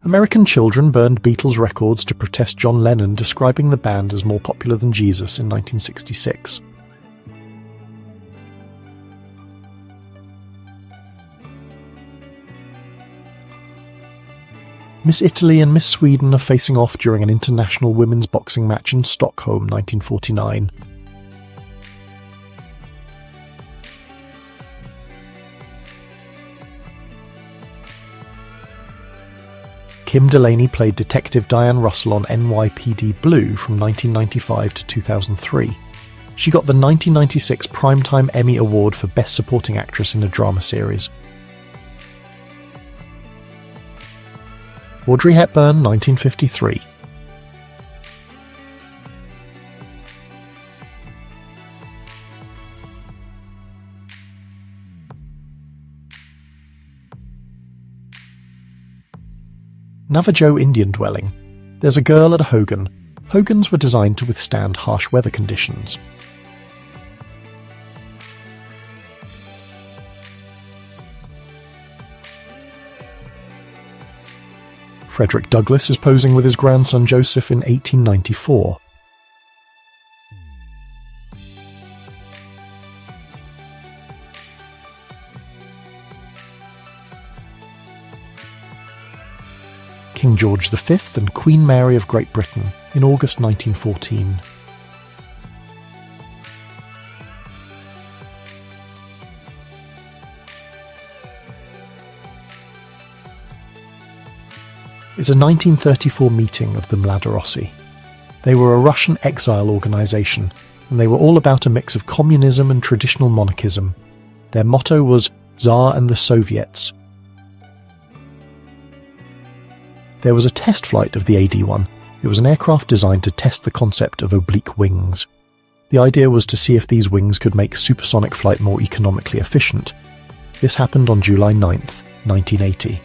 American children burned Beatles records to protest John Lennon describing the band as more popular than Jesus in 1966. Miss Italy and Miss Sweden are facing off during an international women's boxing match in Stockholm, 1949. Kim Delaney played Detective Diane Russell on NYPD Blue from 1995 to 2003. She got the 1996 Primetime Emmy Award for Best Supporting Actress in a Drama Series. Audrey Hepburn, 1953. Navajo Indian dwelling. There's a girl at a hogan. Hogans were designed to withstand harsh weather conditions. Frederick Douglass is posing with his grandson Joseph in 1894. King George V and Queen Mary of Great Britain in August 1914. Is a 1934 meeting of the Mladerosi. They were a Russian exile organisation, and they were all about a mix of communism and traditional monarchism. Their motto was Tsar and the Soviets. There was a test flight of the AD-1. It was an aircraft designed to test the concept of oblique wings. The idea was to see if these wings could make supersonic flight more economically efficient. This happened on July 9th, 1980.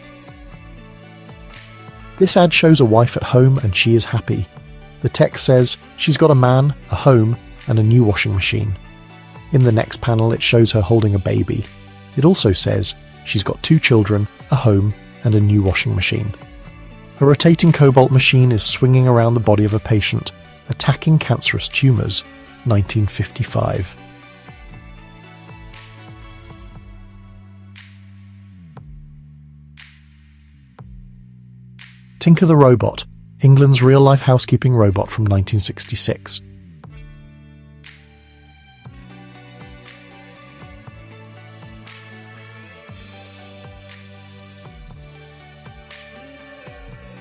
This ad shows a wife at home and she is happy. The text says she's got a man, a home, and a new washing machine. In the next panel it shows her holding a baby. It also says she's got 2 children, a home, and a new washing machine. A rotating cobalt machine is swinging around the body of a patient, attacking cancerous tumours. 1955. Tinker the Robot, England's real-life housekeeping robot from 1966.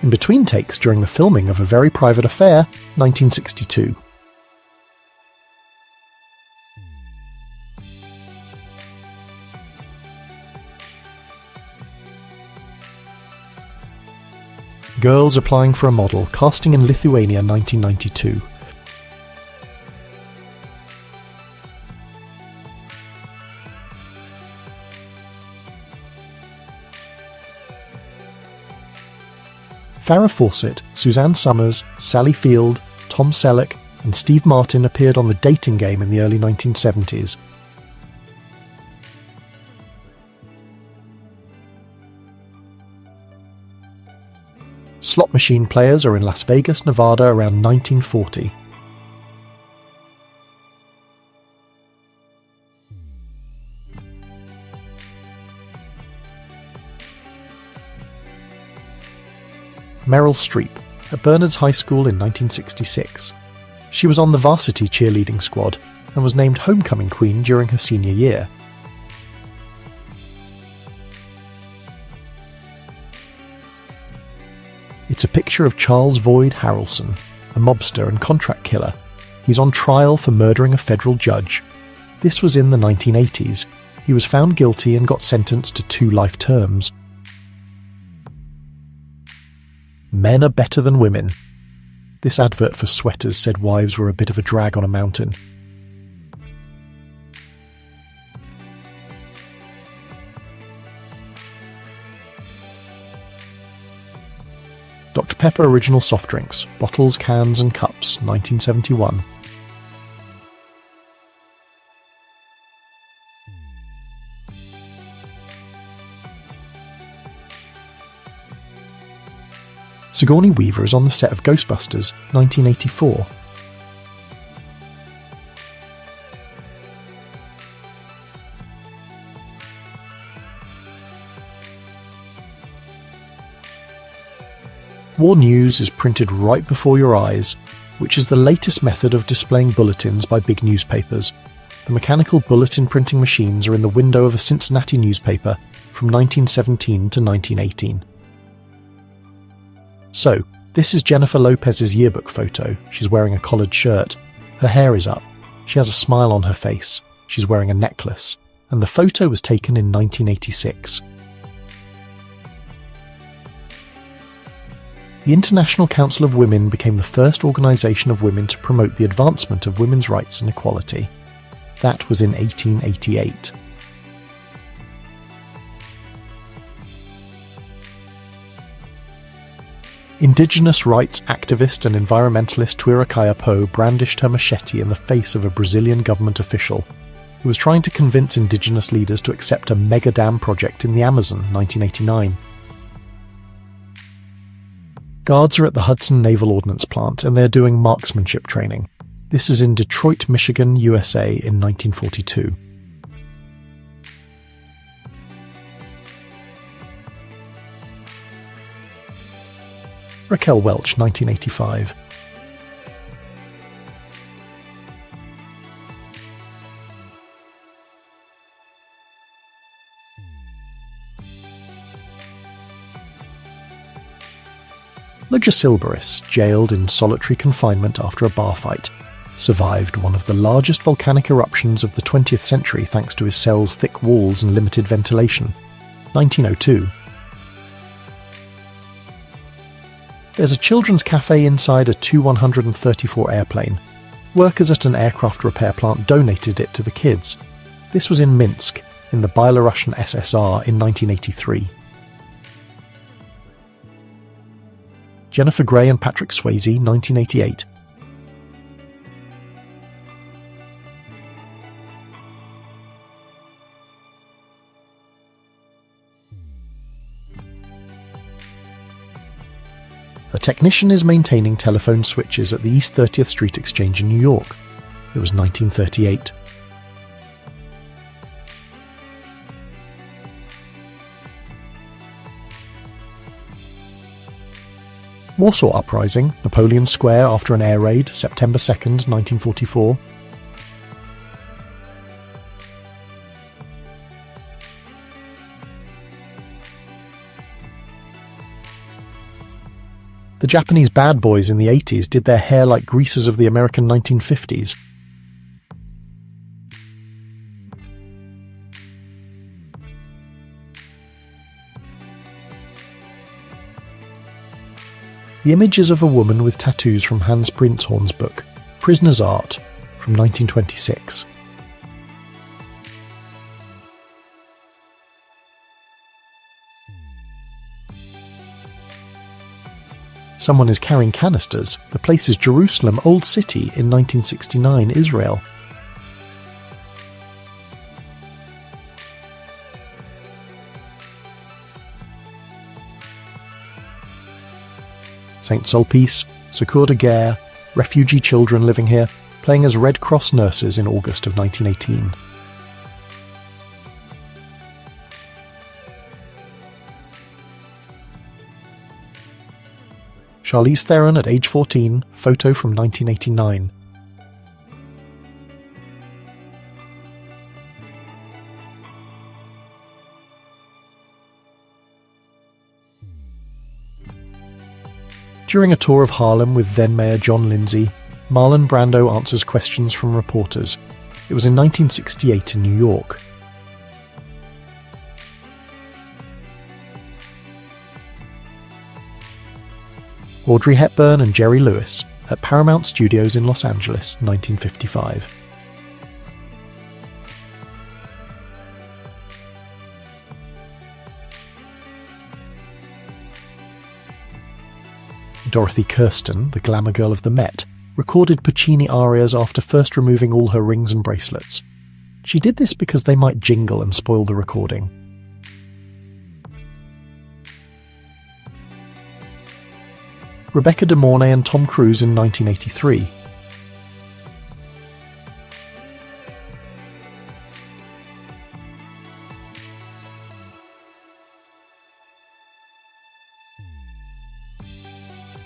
In between takes during the filming of A Very Private Affair, 1962. Girls applying for a model, casting in Lithuania, 1992. Farrah Fawcett, Suzanne Summers, Sally Field, Tom Selleck, and Steve Martin appeared on The Dating Game in the early 1970s. Slot machine players are in Las Vegas, Nevada around 1940. Meryl Streep, at Bernard's High School in 1966. She was on the varsity cheerleading squad and was named homecoming queen during her senior year. It's a picture of Charles Void Harrelson, a mobster and contract killer. He's on trial for murdering a federal judge. This was in the 1980s. He was found guilty and got sentenced to 2 life terms. Men are better than women. This advert for sweaters said wives were a bit of a drag on a mountain. Dr. Pepper Original Soft Drinks, bottles, cans and cups, 1971. Sigourney Weaver is on the set of Ghostbusters, 1984. War News is printed right before your eyes, which is the latest method of displaying bulletins by big newspapers. The mechanical bulletin printing machines are in the window of a Cincinnati newspaper from 1917 to 1918. So, this is Jennifer Lopez's yearbook photo. She's wearing a collared shirt. Her hair is up. She has a smile on her face. She's wearing a necklace. And the photo was taken in 1986. The International Council of Women became the first organisation of women to promote the advancement of women's rights and equality. That was in 1888. Indigenous rights activist and environmentalist Tuiracaya Poe brandished her machete in the face of a Brazilian government official who was trying to convince indigenous leaders to accept a mega dam project in the Amazon, 1989. Guards are at the Hudson Naval Ordnance Plant and they're doing marksmanship training. This is in Detroit, Michigan, USA in 1942. Raquel Welch, 1985. Silberis, jailed in solitary confinement after a bar fight, survived one of the largest volcanic eruptions of the 20th century thanks to his cell's thick walls and limited ventilation. 1902. There's a children's cafe inside a Tu-134 airplane. Workers at an aircraft repair plant donated it to the kids. This was in Minsk, in the Belarusian SSR in 1983. Jennifer Grey and Patrick Swayze, 1988. A technician is maintaining telephone switches at the East 30th Street Exchange in New York. It was 1938. Warsaw Uprising, Napoleon Square after an air raid, September 2nd, 1944. The Japanese bad boys in the 80s did their hair like greasers of the American 1950s. The image is of a woman with tattoos from Hans Prinzhorn's book, Prisoner's Art, from 1926. Someone is carrying canisters. The place is Jerusalem, Old City in 1969, Israel. St. Sulpice, Secours de Guerre, refugee children living here, playing as Red Cross nurses in August of 1918. Charlize Theron at age 14, photo from 1989. During a tour of Harlem with then-Mayor John Lindsay, Marlon Brando answers questions from reporters. It was in 1968 in New York. Audrey Hepburn and Jerry Lewis at Paramount Studios in Los Angeles, 1955. Dorothy Kirsten, the glamour girl of the Met, recorded Puccini arias after first removing all her rings and bracelets. She did this because they might jingle and spoil the recording. Rebecca De Mornay and Tom Cruise in 1983.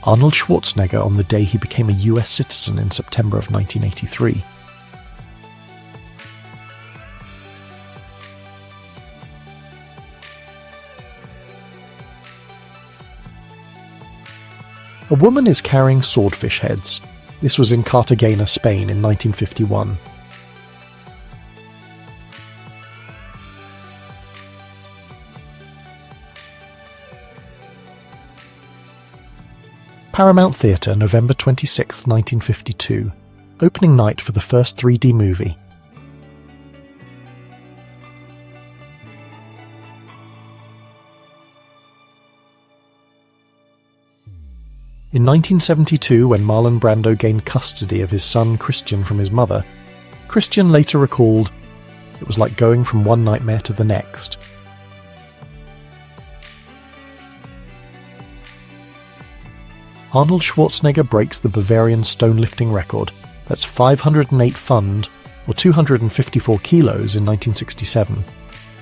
Arnold Schwarzenegger on the day he became a US citizen in September of 1983. A woman is carrying swordfish heads. This was in Cartagena, Spain in 1951. Paramount Theatre, November 26, 1952. Opening night for the first 3D movie. In 1972, when Marlon Brando gained custody of his son Christian from his mother, Christian later recalled, "It was like going from one nightmare to the next." Arnold Schwarzenegger breaks the Bavarian stone lifting record. That's 508 pfund, or 254 kilos in 1967.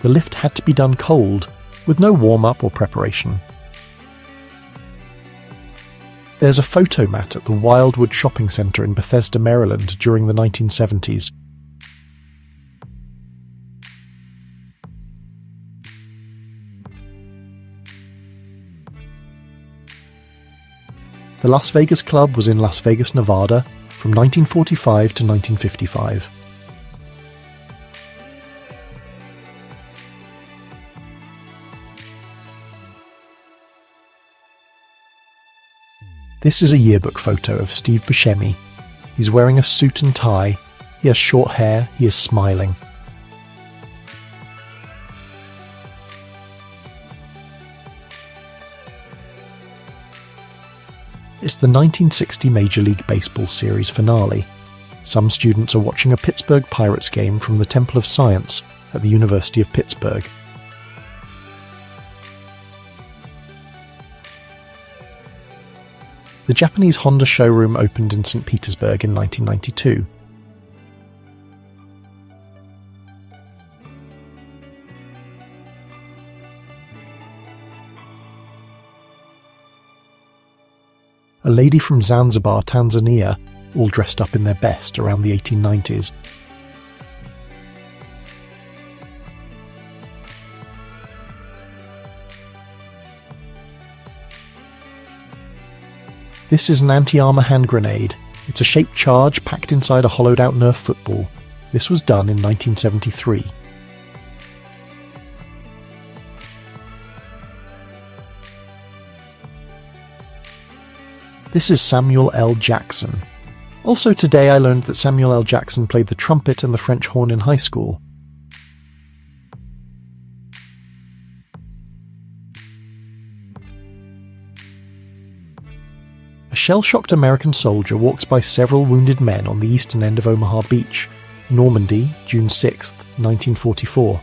The lift had to be done cold, with no warm-up or preparation. There's a photo mat at the Wildwood Shopping Centre in Bethesda, Maryland during the 1970s. The Las Vegas Club was in Las Vegas, Nevada, from 1945 to 1955. This is a yearbook photo of Steve Buscemi. He's wearing a suit and tie, he has short hair, he is smiling. It's the 1960 Major League Baseball series finale. Some students are watching a Pittsburgh Pirates game from the Temple of Science at the University of Pittsburgh. The Japanese Honda showroom opened in St. Petersburg in 1992. A lady from Zanzibar, Tanzania, all dressed up in their best around the 1890s. This is an anti-armor hand grenade. It's a shaped charge packed inside a hollowed-out Nerf football. This was done in 1973. This is Samuel L. Jackson. Also today I learned that Samuel L. Jackson played the trumpet and the French horn in high school. A shell-shocked American soldier walks by several wounded men on the eastern end of Omaha Beach, Normandy, June 6, 1944.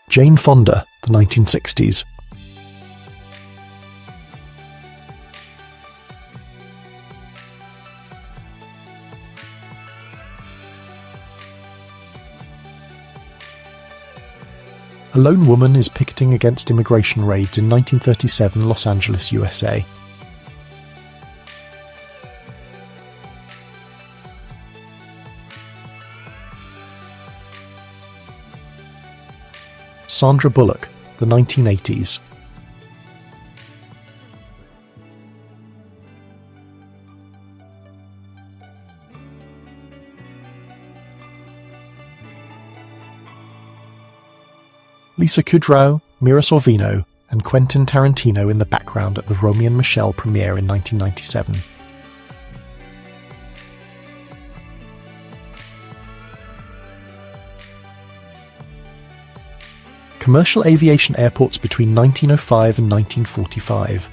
Jane Fonda, the 1960s. A lone woman is picketing against immigration raids in 1937 Los Angeles, USA. Sandra Bullock, the 1980s. Lisa Kudrow, Mira Sorvino, and Quentin Tarantino in the background at the Romy and Michelle premiere in 1997. Commercial aviation airports between 1905 and 1945.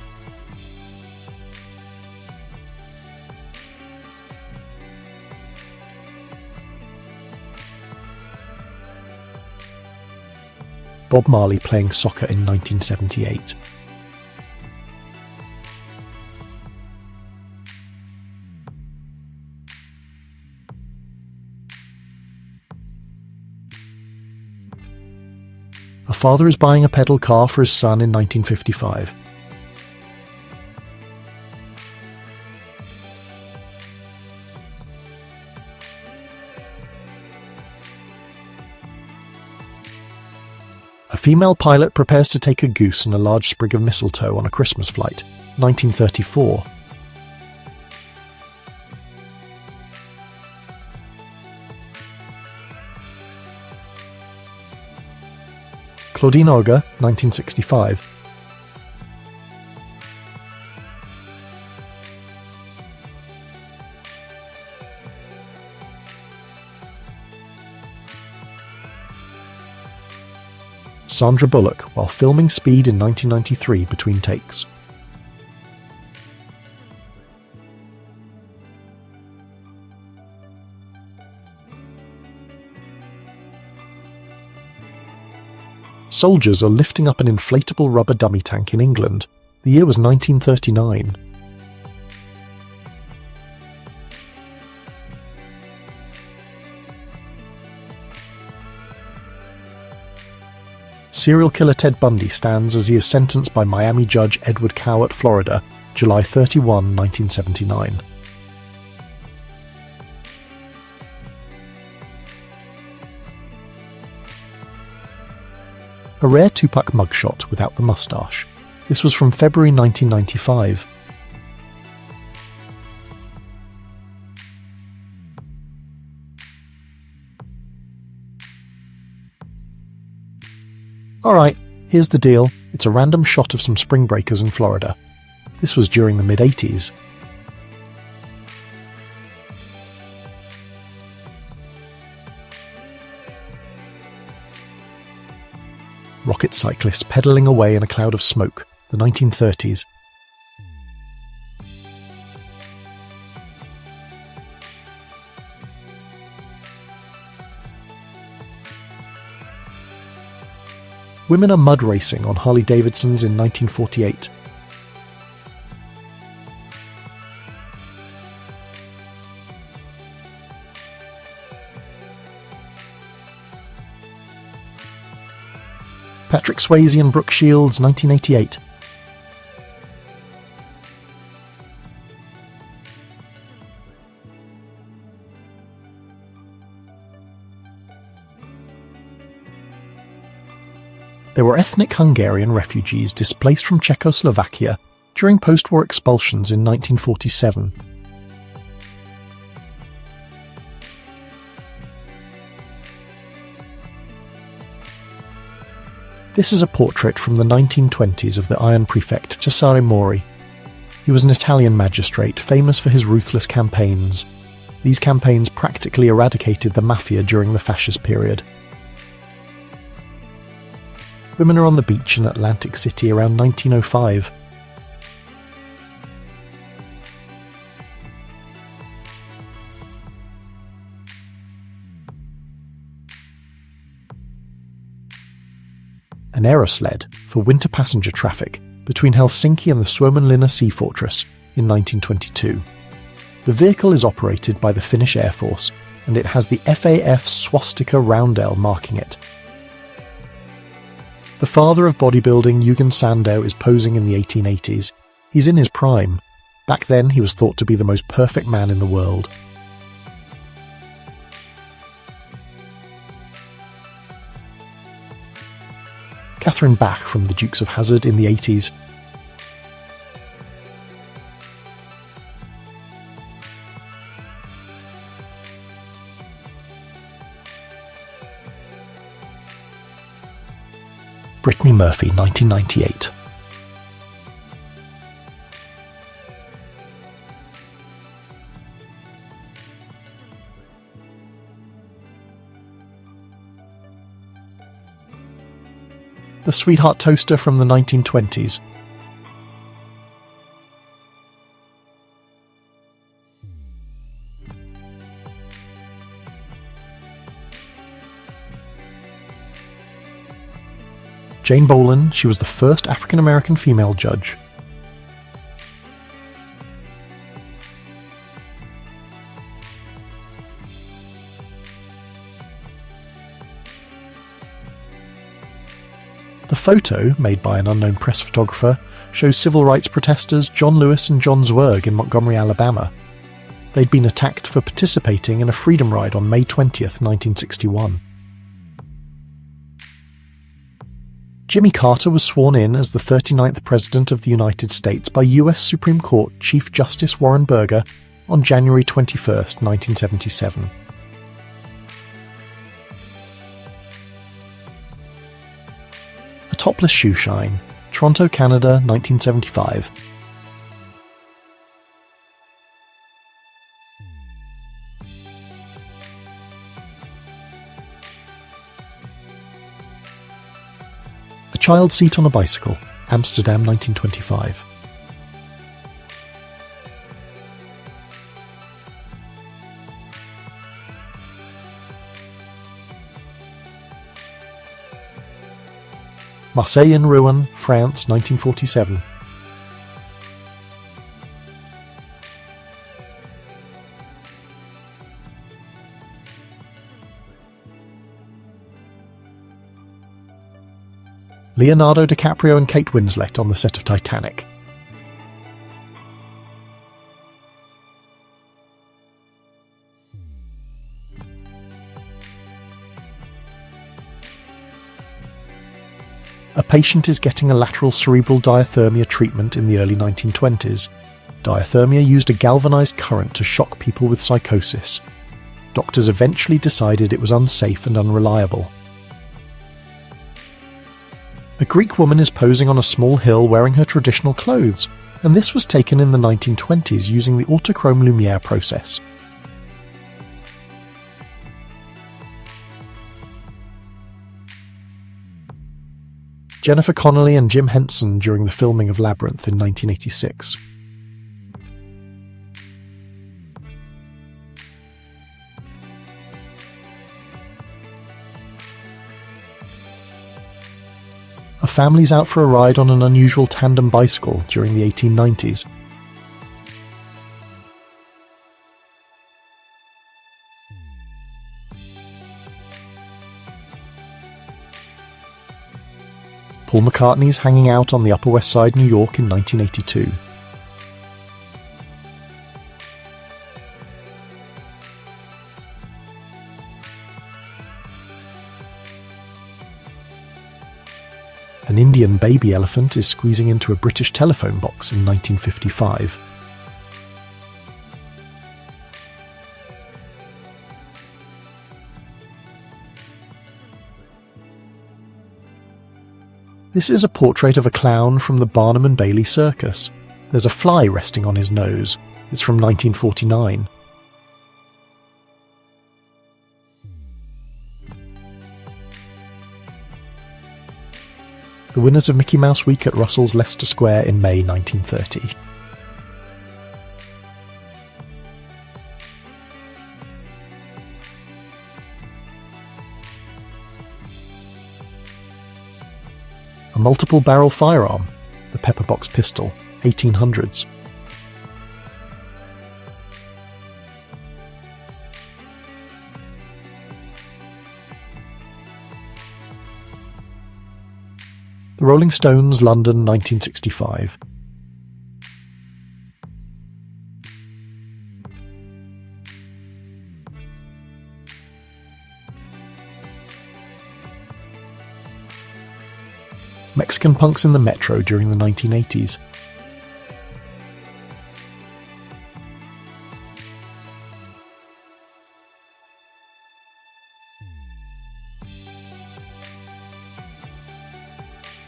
Bob Marley playing soccer in 1978. A father is buying a pedal car for his son in 1955. A female pilot prepares to take a goose and a large sprig of mistletoe on a Christmas flight, 1934. Claudine Auger, 1965. Sandra Bullock while filming Speed in 1993 between takes. Soldiers are lifting up an inflatable rubber dummy tank in England. The year was 1939. Serial killer Ted Bundy stands as he is sentenced by Miami judge Edward Cowart, Florida, July 31, 1979. A rare Tupac mugshot without the moustache. This was from February 1995. Alright, here's the deal. It's a random shot of some spring breakers in Florida. This was during the mid-80s. Rocket cyclists pedalling away in a cloud of smoke, the 1930s. Women are mud racing on Harley Davidsons in 1948. Patrick Swayze and Brooke Shields, 1988. There were ethnic Hungarian refugees displaced from Czechoslovakia during post-war expulsions in 1947. This is a portrait from the 1920s of the Iron Prefect Cesare Mori. He was an Italian magistrate famous for his ruthless campaigns. These campaigns practically eradicated the mafia during the fascist period. Women are on the beach in Atlantic City around 1905. An aerosled for winter passenger traffic between Helsinki and the Suomenlinna Sea Fortress in 1922. The vehicle is operated by the Finnish Air Force, and it has the FAF swastika roundel marking it. The father of bodybuilding, Eugen Sandow, is posing in the 1880s. He's in his prime. Back then, he was thought to be the most perfect man in the world. Catherine Bach from the Dukes of Hazzard in the 80s. Brittany Murphy, 1998. The Sweetheart Toaster from the 1920s. Jane Bolin, she was the first African-American female judge. The photo, made by an unknown press photographer, shows civil rights protesters John Lewis and John Zwerg in Montgomery, Alabama. They'd been attacked for participating in a freedom ride on May 20th, 1961. Jimmy Carter was sworn in as the 39th President of the United States by US Supreme Court Chief Justice Warren Burger on January 21st, 1977. A topless shoe shine, Toronto, Canada, 1975. A child seat on a bicycle, Amsterdam, 1925. Marseille in ruin, France, 1947. Leonardo DiCaprio and Kate Winslet on the set of Titanic. A patient is getting a lateral cerebral diathermia treatment in the early 1920s. Diathermia used a galvanized current to shock people with psychosis. Doctors eventually decided it was unsafe and unreliable. A Greek woman is posing on a small hill wearing her traditional clothes, and this was taken in the 1920s using the autochrome Lumiere process. Jennifer Connelly and Jim Henson during the filming of Labyrinth in 1986. A family's out for a ride on an unusual tandem bicycle during the 1890s. Paul McCartney's hanging out on the Upper West Side, New York in 1982. An Indian baby elephant is squeezing into a British telephone box in 1955. This is a portrait of a clown from the Barnum and Bailey Circus. There's a fly resting on his nose. It's from 1949. The winners of Mickey Mouse Week at Russell's Leicester Square in May 1930. A multiple-barrel firearm, the pepperbox pistol, 1800s. The Rolling Stones, London, 1965. Mexican punks in the metro during the 1980s.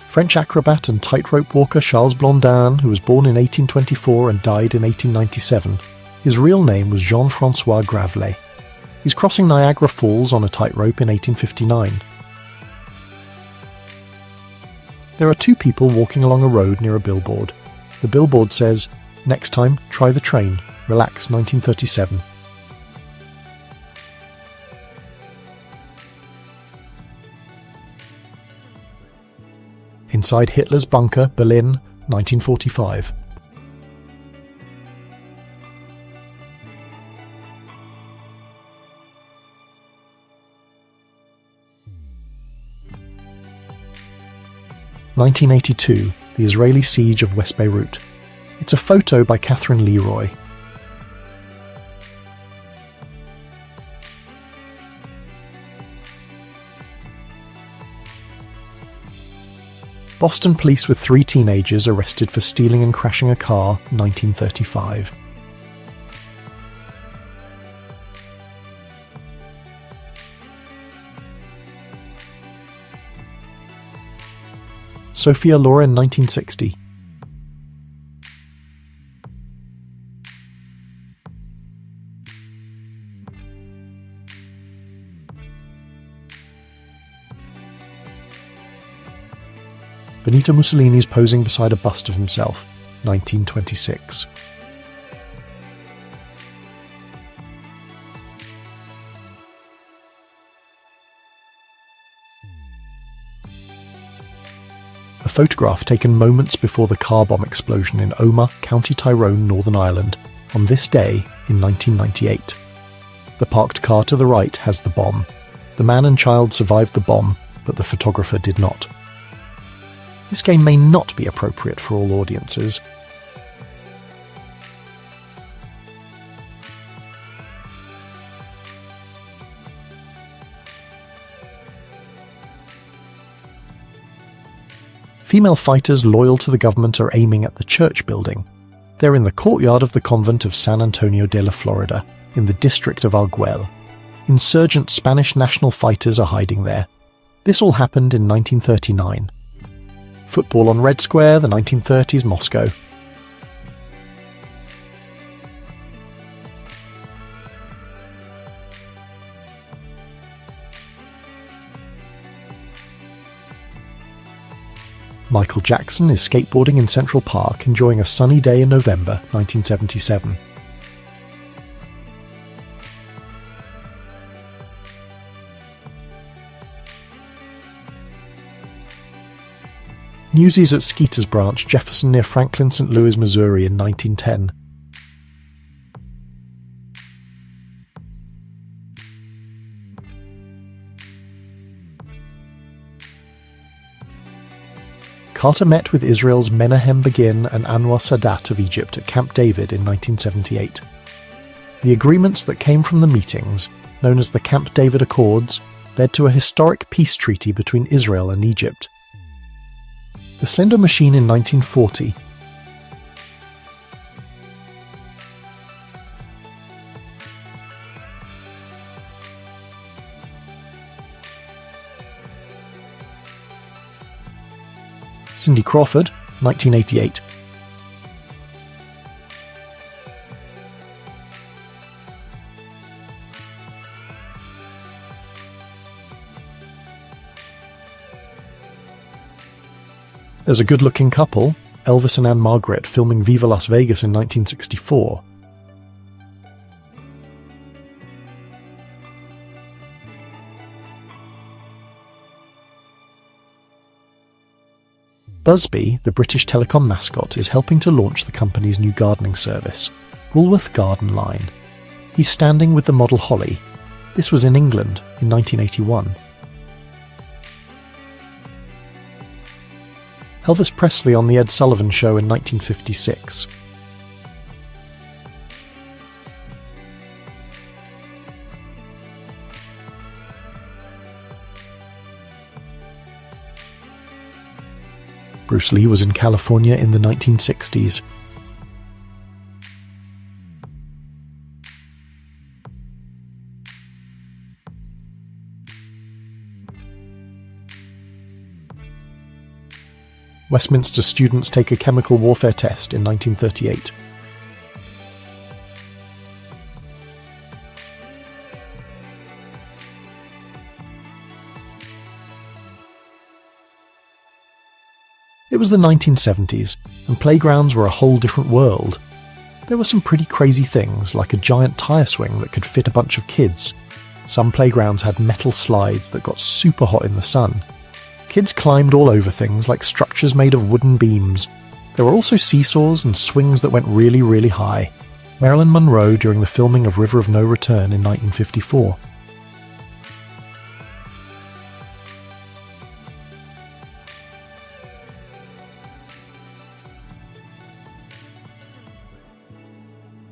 French acrobat and tightrope walker Charles Blondin, who was born in 1824 and died in 1897. His real name was Jean-François Gravelet. He's crossing Niagara Falls on a tightrope in 1859. There are two people walking along a road near a billboard. The billboard says, "Next time, try the train. Relax, 1937. Inside Hitler's Bunker, Berlin, 1945. (1982), the Israeli siege of West Beirut. It's a photo by Catherine Leroy. Boston police with 3 teenagers arrested for stealing and crashing a car, 1935. Sophia Loren, 1960. Benito Mussolini's posing beside a bust of himself, 1926. A photograph taken moments before the car bomb explosion in Omagh, County Tyrone, Northern Ireland, on this day in 1998. The parked car to the right has the bomb. The man and child survived the bomb, but the photographer did not. This game may not be appropriate for all audiences. Female fighters loyal to the government are aiming at the church building. They're in the courtyard of the convent of San Antonio de la Florida, in the district of Arguel. Insurgent Spanish national fighters are hiding there. This all happened in 1939. Football on Red Square, the 1930s Moscow. Michael Jackson is skateboarding in Central Park enjoying a sunny day in November 1977. Newsies at Skeeter's Branch, Jefferson near Franklin, St. Louis, Missouri in 1910. Carter met with Israel's Menahem Begin and Anwar Sadat of Egypt at Camp David in 1978. The agreements that came from the meetings, known as the Camp David Accords, led to a historic peace treaty between Israel and Egypt. The Slender Machine in 1940. Cindy Crawford, 1988. There's a good-looking couple, Elvis and Anne Margaret, filming Viva Las Vegas in 1964. Busby, the British Telecom mascot, is helping to launch the company's new gardening service, Woolworth Garden Line. He's standing with the model Holly. This was in England in 1981. Elvis Presley on The Ed Sullivan Show in 1956. Bruce Lee was in California in the 1960s. Westminster students take a chemical warfare test in 1938. It was the 1970s, and playgrounds were a whole different world. There were some pretty crazy things, like a giant tire swing that could fit a bunch of kids. Some playgrounds had metal slides that got super hot in the sun. Kids climbed all over things like structures made of wooden beams. There were also seesaws and swings that went really, really high. Marilyn Monroe during the filming of River of No Return in 1954